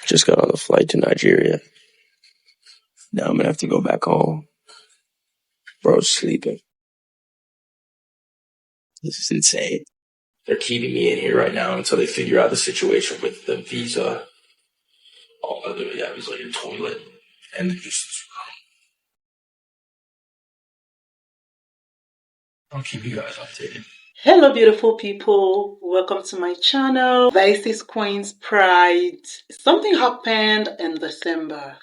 Just got on the flight to Nigeria. Now I'm gonna have to go back home. Bro's sleeping. This is insane. They're keeping me in here right now until they figure out the situation with the visa. All I literally have is like a toilet and just. I'll keep you guys updated. Hello beautiful people, welcome to my channel. This is Qinspride. Something happened in December.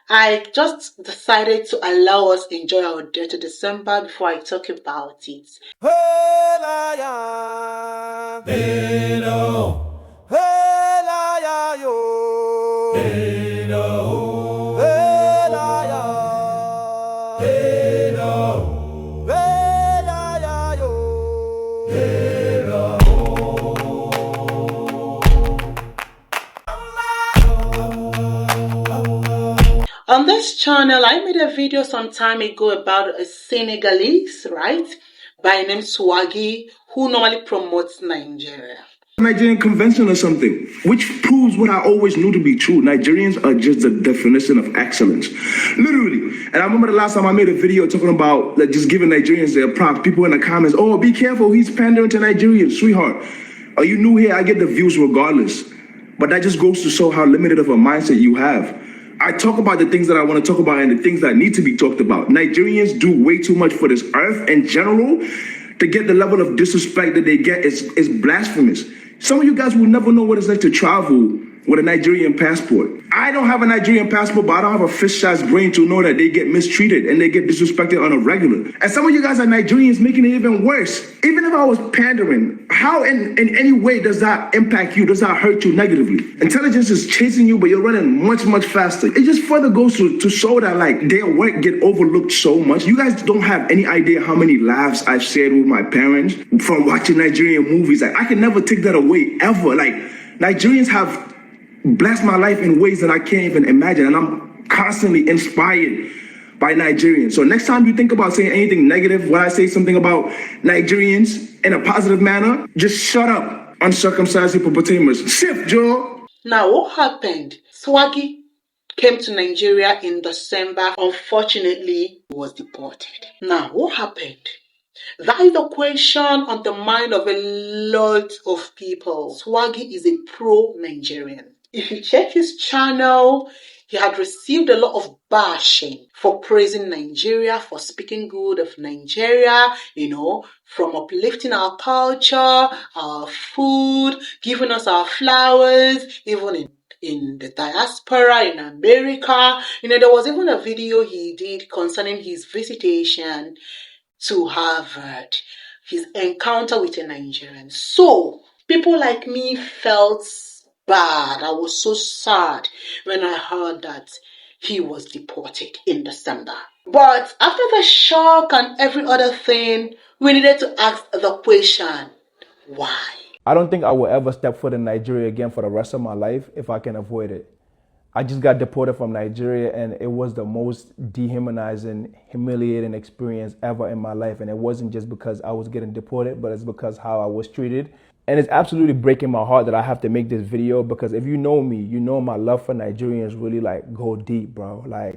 I just decided to allow us enjoy our dirty December before I talk about it. On this channel, I made a video some time ago about a Senegalese, right, by name Swaggy, who normally promotes Nigeria. Nigerian convention or something, which proves what I always knew to be true. Nigerians are just the definition of excellence, literally. And I remember the last time I made a video talking about like, just giving Nigerians their props. People in the comments, oh, be careful, he's pandering to Nigerians. Sweetheart, are you new here? I get the views regardless. But that just goes to show how limited of a mindset you have. I talk about the things that I want to talk about and the things that need to be talked about. Nigerians do way too much for this earth in general. To get the level of disrespect that they get is blasphemous. Some of you guys will never know what it's like to travel with a Nigerian passport. I don't have a Nigerian passport, but I don't have a fish-sized brain to know that they get mistreated and they get disrespected on a regular. And some of you guys are Nigerians, making it even worse. Even if I was pandering, how in any way does that impact you? Does that hurt you negatively? Intelligence is chasing you, but you're running much, much faster. It just further goes to show that like their work get overlooked so much. You guys don't have any idea how many laughs I've shared with my parents from watching Nigerian movies. Like I can never take that away ever. Like Nigerians have blessed my life in ways that I can't even imagine. And I'm constantly inspired by Nigerians. So next time you think about saying anything negative, when I say something about Nigerians in a positive manner, just shut up, uncircumcised hippopotamus. Shift, Joe. Now, what happened? Swaggy came to Nigeria in December. Unfortunately, he was deported. Now, what happened? That is the question on the mind of a lot of people. Swaggy is a pro-Nigerian. If you check his channel, he had received a lot of bashing for praising Nigeria, for speaking good of Nigeria, from uplifting our culture, our food, giving us our flowers, even in the diaspora, in America. There was even a video he did concerning his visitation to Harvard, his encounter with a Nigerian. So, people like me felt bad. I was so sad when I heard that he was deported in December. But after the shock and every other thing, we needed to ask the question, why? I don't think I will ever step foot in Nigeria again for the rest of my life if I can avoid it. I just got deported from Nigeria and it was the most dehumanizing, humiliating experience ever in my life. And it wasn't just because I was getting deported, but it's because how I was treated. And it's absolutely breaking my heart that I have to make this video because if you know me, you know my love for Nigerians really like go deep, bro. Like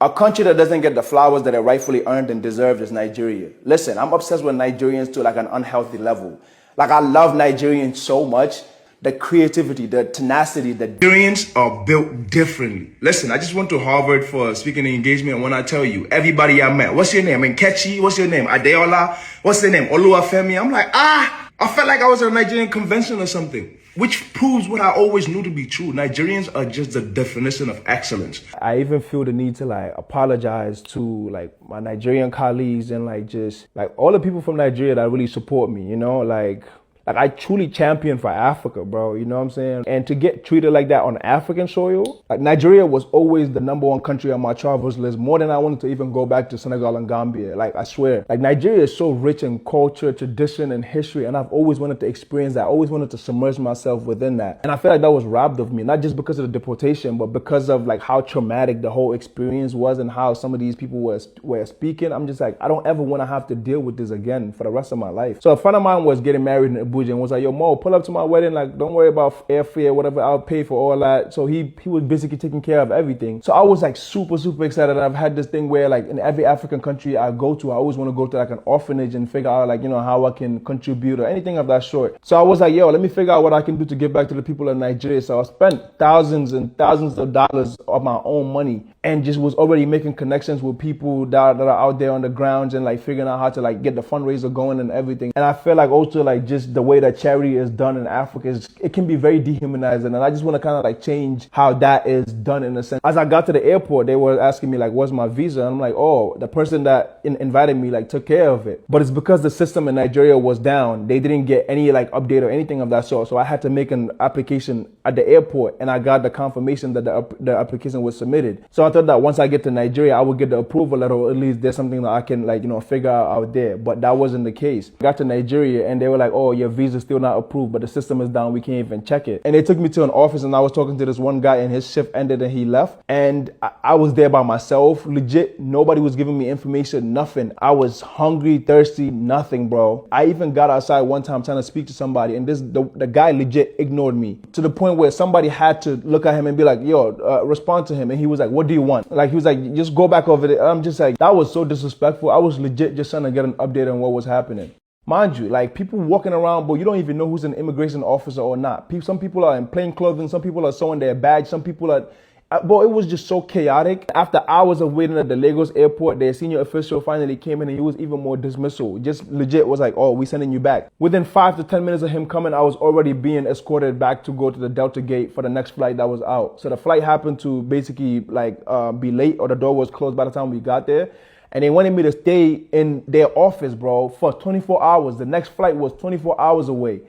a country that doesn't get the flowers that it rightfully earned and deserved is Nigeria. Listen, I'm obsessed with Nigerians to like an unhealthy level. Like I love Nigerians so much. The creativity, the tenacity, the Nigerians are built differently. Listen, I just went to Harvard for a speaking engagement, and when I tell you, everybody I met, what's your name? Nkechi, what's your name? Adeola, what's your name? Oluwafemi. I'm like, I felt like I was at a Nigerian convention or something, which proves what I always knew to be true. Nigerians are just the definition of excellence. I even feel the need to like apologize to like my Nigerian colleagues and like just like all the people from Nigeria that really support me, like I truly champion for Africa, bro. You know what I'm saying? And to get treated like that on African soil, like Nigeria was always the #1 country on my travels list, more than I wanted to even go back to Senegal and Gambia. Like, I swear. Like, Nigeria is so rich in culture, tradition, and history, and I've always wanted to experience that. I always wanted to submerge myself within that. And I feel like that was robbed of me, not just because of the deportation, but because of, like, how traumatic the whole experience was and how some of these people were speaking. I'm just like, I don't ever want to have to deal with this again for the rest of my life. So a friend of mine was getting married in Abuja bougie and was like, yo, Mo, pull up to my wedding. Like, don't worry about airfare, whatever. I'll pay for all that. So he was basically taking care of everything. So I was like super, super excited. And I've had this thing where like in every African country I go to, I always want to go to like an orphanage and figure out like, you know, how I can contribute or anything of that sort. So I was like, yo, let me figure out what I can do to give back to the people of Nigeria. So I spent thousands and thousands of dollars of my own money and just was already making connections with people that are out there on the grounds and like figuring out how to like get the fundraiser going and everything. And I feel like also like just the way that charity is done in Africa it can be very dehumanizing, and I just want to kind of like change how that is done in a sense. As I got to the airport, they were asking me like, what's my visa? And I'm like, oh, the person that invited me like took care of it. But it's because the system in Nigeria was down. They didn't get any like update or anything of that sort. So I had to make an application at the airport, and I got the confirmation that the application was submitted. So I thought that once I get to Nigeria, I would get the approval letter, or at least there's something that I can like, you know, figure out there. But that wasn't the case. I got to Nigeria and they were like, oh, your visa's still not approved, but the system is down. We can't even check it. And they took me to an office, and I was talking to this one guy, and his shift ended and he left. And I was there by myself. Legit, nobody was giving me information, nothing. I was hungry, thirsty, nothing, bro. I even got outside one time trying to speak to somebody, and the guy legit ignored me to the point where somebody had to look at him and be like, yo, respond to him. And he was like, what do you want? Like, he was like, just go back over there. I'm just like, that was so disrespectful. I was legit just trying to get an update on what was happening. Mind you, like people walking around, but you don't even know who's an immigration officer or not. Some people are in plain clothing. Some people are showing their badge. Some people are... But it was just so chaotic. After hours of waiting at the Lagos airport, their senior official finally came in, and he was even more dismissal. Just legit was like, oh, we sending you back. Within 5 to 10 minutes of him coming, I was already being escorted back to go to the Delta gate for the next flight that was out. So the flight happened to basically like be late, or the door was closed by the time we got there. And they wanted me to stay in their office, bro, for 24 hours. The next flight was 24 hours away.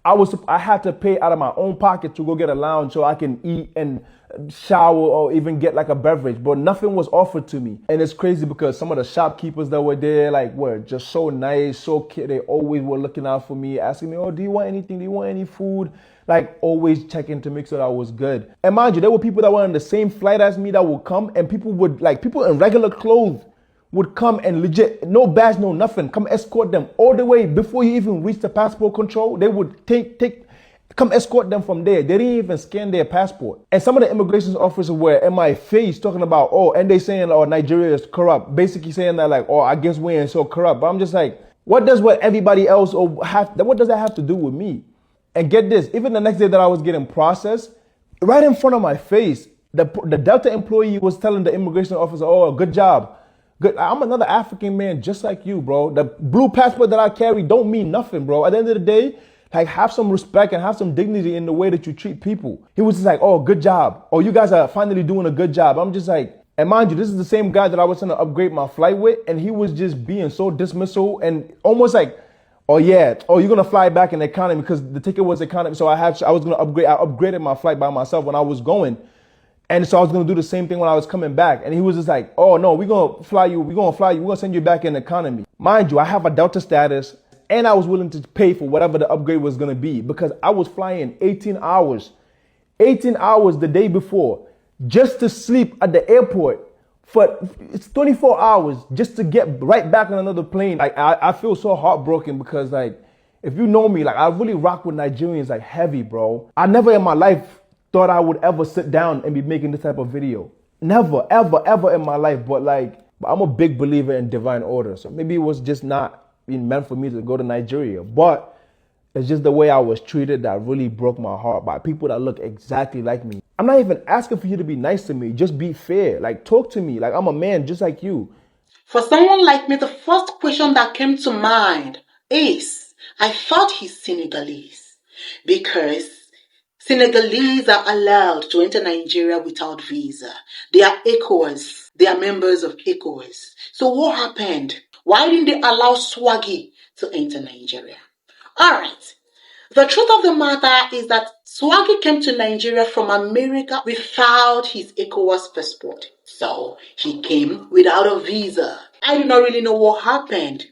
I had to pay out of my own pocket to go get a lounge so I can eat and shower or even get like a beverage, but nothing was offered to me. And it's crazy because some of the shopkeepers that were there like were just so nice, they always were looking out for me, asking me, oh, do you want anything? Do you want any food? Like always checking to make sure that I was good. And mind you, there were people that were on the same flight as me that would come, and people in regular clothes would come and legit, no badge, no nothing, come escort them all the way before you even reach the passport control. They would come escort them from there. They didn't even scan their passport. And some of the immigration officers were in my face talking about, oh, and they saying, oh, Nigeria is corrupt. Basically saying that like, oh, I guess we ain't so corrupt. But I'm just like, what does everybody else what does that have to do with me? And get this, even the next day that I was getting processed, right in front of my face, the Delta employee was telling the immigration officer, oh, good job. Good. I'm another African man just like you, bro. The blue passport that I carry don't mean nothing, bro. At the end of the day, like have some respect and have some dignity in the way that you treat people. He was just like, oh, good job. Oh, you guys are finally doing a good job. I'm just like, and mind you, this is the same guy that I was trying to upgrade my flight with, and he was just being so dismissal and almost like, oh yeah, oh, you're gonna fly back in economy because the ticket was economy. So I was gonna upgrade. I upgraded my flight by myself when I was going. And so I was going to do the same thing when I was coming back. And he was just like, oh, no, we're going to fly you. We're going to send you back in economy. Mind you, I have a Delta status, and I was willing to pay for whatever the upgrade was going to be because I was flying 18 hours the day before just to sleep at the airport for it's 24 hours just to get right back on another plane. Like I feel so heartbroken because like, if you know me, like I really rock with Nigerians like heavy, bro. I never in my life thought I would ever sit down and be making this type of video. Never, ever, ever in my life. But like, I'm a big believer in divine order. So maybe it was just not meant for me to go to Nigeria. But it's just the way I was treated that really broke my heart by people that look exactly like me. I'm not even asking for you to be nice to me. Just be fair. Like, talk to me. Like, I'm a man just like you. For someone like me, the first question that came to mind is, I thought he's Senegalese because Senegalese are allowed to enter Nigeria without visa. They are ECOWAS. They are members of ECOWAS. So what happened? Why didn't they allow Swaggy to enter Nigeria? All right. The truth of the matter is that Swaggy came to Nigeria from America without his ECOWAS passport. So he came without a visa. I do not really know what happened,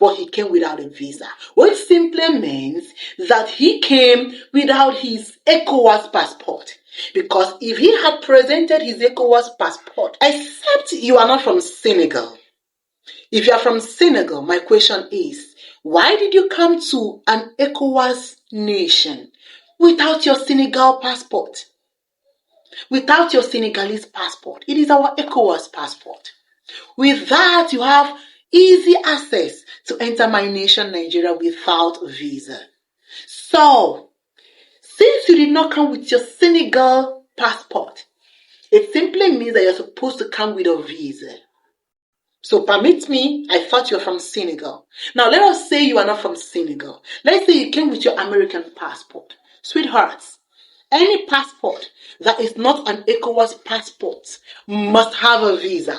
but he came without a visa, which simply means that he came without his ECOWAS passport. Because if he had presented his ECOWAS passport, except you are not from Senegal. If you are from Senegal, my question is, Why did you come to an ECOWAS nation without your Senegal passport? Without your Senegalese passport. It is our ECOWAS passport. With that, you have easy access to enter my nation, Nigeria, without visa. So, since you did not come with your Senegal passport, it simply means that you're supposed to come with a visa. So permit me, I thought you were from Senegal. Now let us say you are not from Senegal. Let's say you came with your American passport. Sweethearts, any passport that is not an ECOWAS passport must have a visa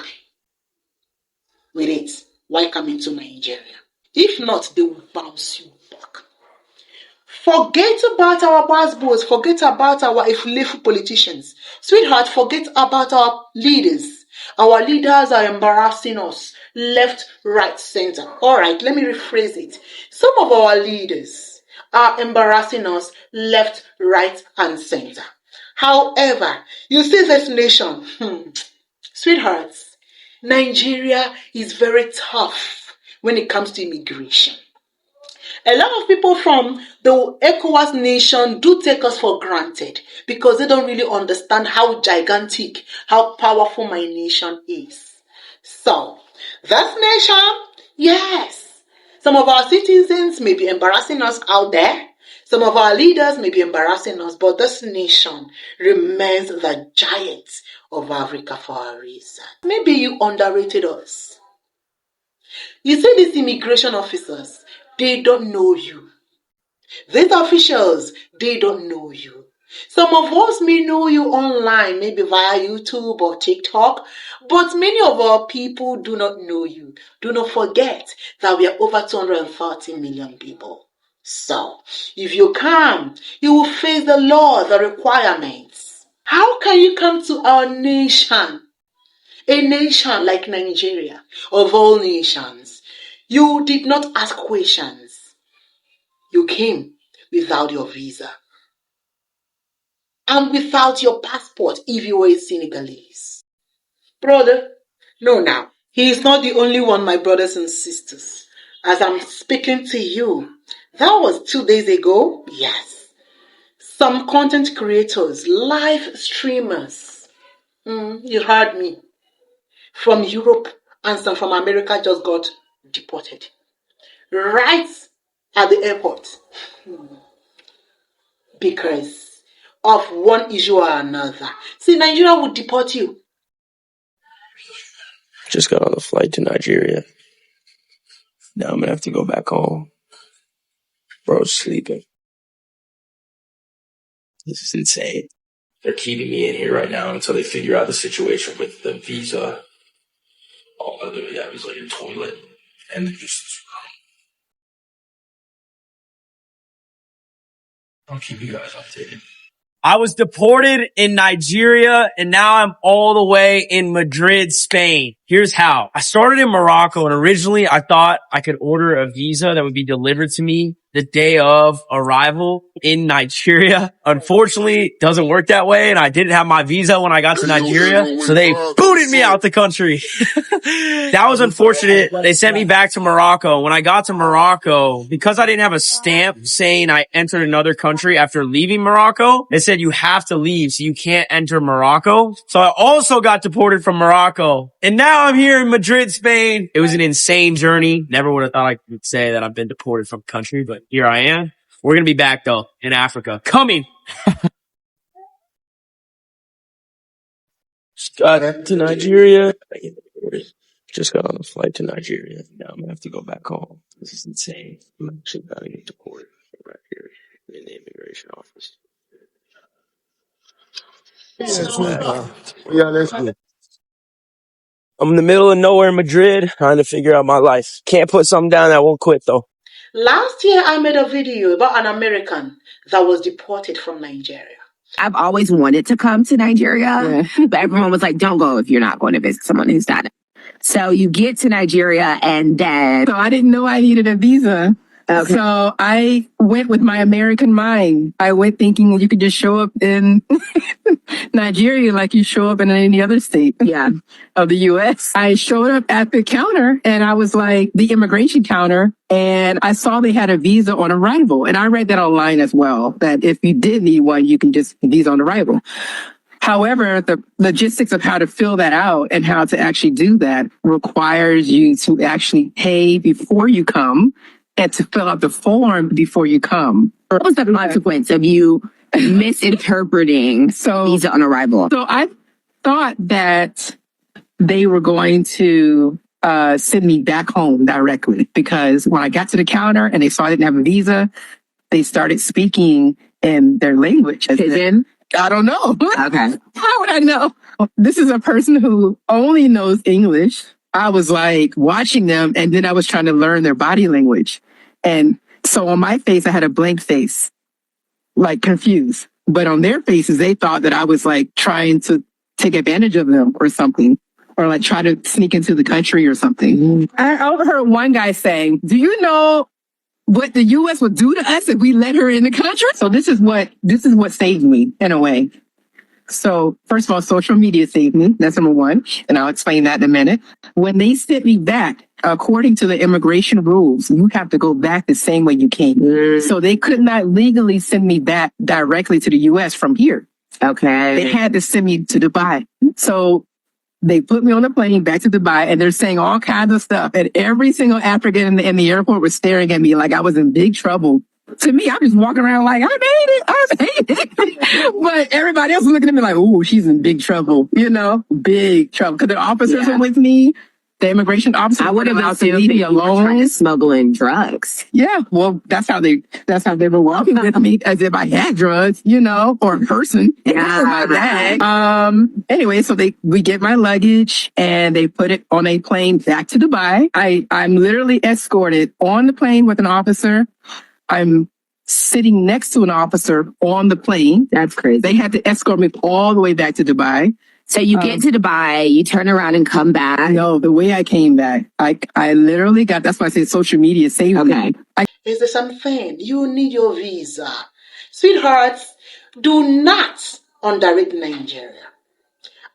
with it while coming to Nigeria. If not, they will bounce you back. Forget about our passports. Forget about our if politicians. Sweetheart, forget about our leaders. Our leaders are embarrassing us. Left, right, center. All right, let me rephrase it. Some of our leaders are embarrassing us left, right, and center. However, you see this nation, sweethearts, Nigeria is very tough when it comes to immigration. A lot of people from the ECOWAS nation do take us for granted because they don't really understand how gigantic, how powerful my nation is. So, this nation, yes, some of our citizens may be embarrassing us out there. Some of our leaders may be embarrassing us, but this nation remains the giant of Africa for a reason. Maybe you underrated us. You see, these immigration officers, they don't know you. These officials, they don't know you. Some of us may know you online, maybe via YouTube or TikTok, but many of our people do not know you. Do not forget that we are over 230 million people. So, if you come, you will face the law, the requirements. How can you come to our nation? A nation like Nigeria, of all nations. You did not ask questions. You came without your visa. And without your passport if you were a Senegalese. Brother, no now. He is not the only one, my brothers and sisters. As I'm speaking to you, that was 2 days ago. Yes. Some content creators, live streamers, you heard me, from Europe and some from America just got deported. Right at the airport. Because of one issue or another. See, Nigeria would deport you. Just got on the flight to Nigeria. Now I'm gonna have to go back home. Bro's sleeping. This is insane. They're keeping me in here right now until they figure out the situation with the visa. All other, yeah, it was like a toilet. And just, I'll keep you guys updated. I was deported in Nigeria, and now I'm all the way in Madrid, Spain. Here's how. I started in Morocco, and originally I thought I could order a visa that would be delivered to me the day of arrival in Nigeria. Unfortunately, it doesn't work that way, and I didn't have my visa when I got to Nigeria, so they booted me out the country. That was unfortunate. They sent me back to Morocco. When I got to Morocco, because I didn't have a stamp saying I entered another country after leaving Morocco, they said you have to leave, so you can't enter Morocco. So I also got deported from Morocco. And now I'm here in Madrid, Spain. It was an insane journey. Never would have thought I could say that I've been deported from the country, but here I am. We're going to be back, though, in Africa. Coming. Just got to Nigeria. Just got on a flight to Nigeria. Now I'm gonna have to go back home. This is insane. I'm actually about to get deported right here in the immigration office. Yeah, let's go. I'm in the middle of nowhere in Madrid trying to figure out my life. Can't put something down that won't quit though. Last year, I made a video about an American that was deported from Nigeria. I've always wanted to come to Nigeria, but everyone was like, don't go if you're not going to visit someone who's done it. So you get to Nigeria and then... So I didn't know I needed a visa. Okay. So I went with my American mind. I went thinking you could just show up in Nigeria like you show up in any other state of the U.S. I showed up at the counter and I was like, the immigration counter, and I saw they had a visa on arrival. And I read that online as well, that if you did need one, you can just visa on arrival. However, the logistics of how to fill that out and how to actually do that requires you to actually pay before you come and to fill out the form before you come. What was the consequence of you misinterpreting visa on arrival? So I thought that they were going to send me back home directly, because when I got to the counter and they saw I didn't have a visa, they started speaking in their language. Pigeon? I don't know. Okay. How would I know? This is a person who only knows English. I was like watching them, and then I was trying to learn their body language. And so on my face, I had a blank face, like confused. But on their faces, they thought that I was like trying to take advantage of them or something, or like try to sneak into the country or something. I overheard one guy saying, "Do you know what the U.S. would do to us if we let her in the country?" So this is what saved me in a way. So first of all, social media saved me. That's number one. And I'll explain that in a minute. When they sent me back, according to the immigration rules, you have to go back the same way you came. So they could not legally send me back directly to the U.S. from here. Okay. They had to send me to Dubai. So they put me on a plane back to Dubai, and they're saying all kinds of stuff. And every single African in the airport was staring at me like I was in big trouble. To me, I'm just walking around like, I made it. But everybody else was looking at me like, "Ooh, she's in big trouble," big trouble. Because the officers were with me. The immigration officer. I would have assumed leave me alone. Smuggling drugs. Yeah, well, that's how they were walking with me, as if I had drugs, or a person. My bag. Anyway, so we get my luggage and they put it on a plane back to Dubai. I'm literally escorted on the plane with an officer. I'm sitting next to an officer on the plane. That's crazy. They had to escort me all the way back to Dubai. So you get to Dubai, you turn around and come back? No, the way I came back, I literally that's why I say social media saved me. Is there something? You need your visa. Sweethearts, do not underrate Nigeria.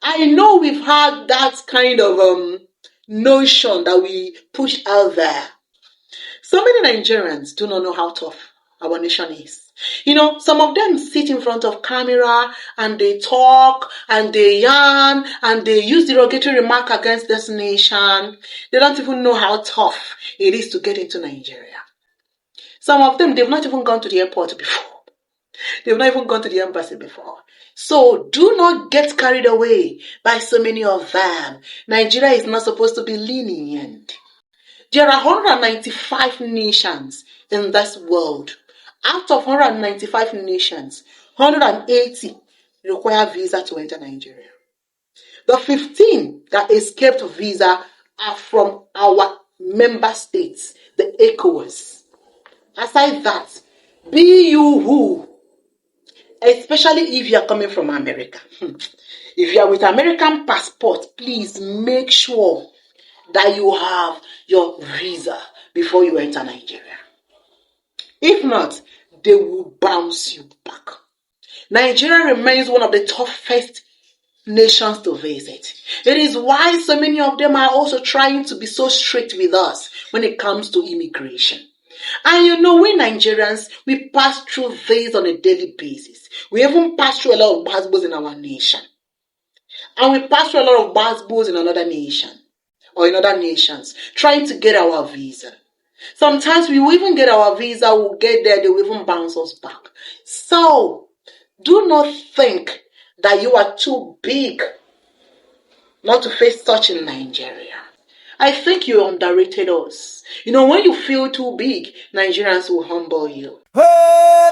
I know we've had that kind of notion that we push out there. So many Nigerians do not know how tough our nation is. Some of them sit in front of camera and they talk and they yarn and they use derogatory remark against this nation. They don't even know how tough it is to get into Nigeria. Some of them, they've not even gone to the airport before. They've not even gone to the embassy before. So do not get carried away by so many of them. Nigeria is not supposed to be lenient. There are 195 nations in this world. Out of 195 nations, 180 require visa to enter Nigeria. The 15 that escaped visa are from our member states, the ECOWAS. Aside that, be you who, especially if you are coming from America. If you are with American passport, please make sure that you have your visa before you enter Nigeria. If not, they will bounce you back. Nigeria remains one of the toughest nations to visit. It is why so many of them are also trying to be so strict with us when it comes to immigration. And we Nigerians, we pass through this on a daily basis. We even pass through a lot of bad bulls in our nation. And we pass through a lot of bad bulls in another nation or in other nations trying to get our visa. Sometimes we will even get our visa, we'll get there, they will even bounce us back. So, do not think that you are too big not to face such in Nigeria. I think you underrated us. When you feel too big, Nigerians will humble you. Hey,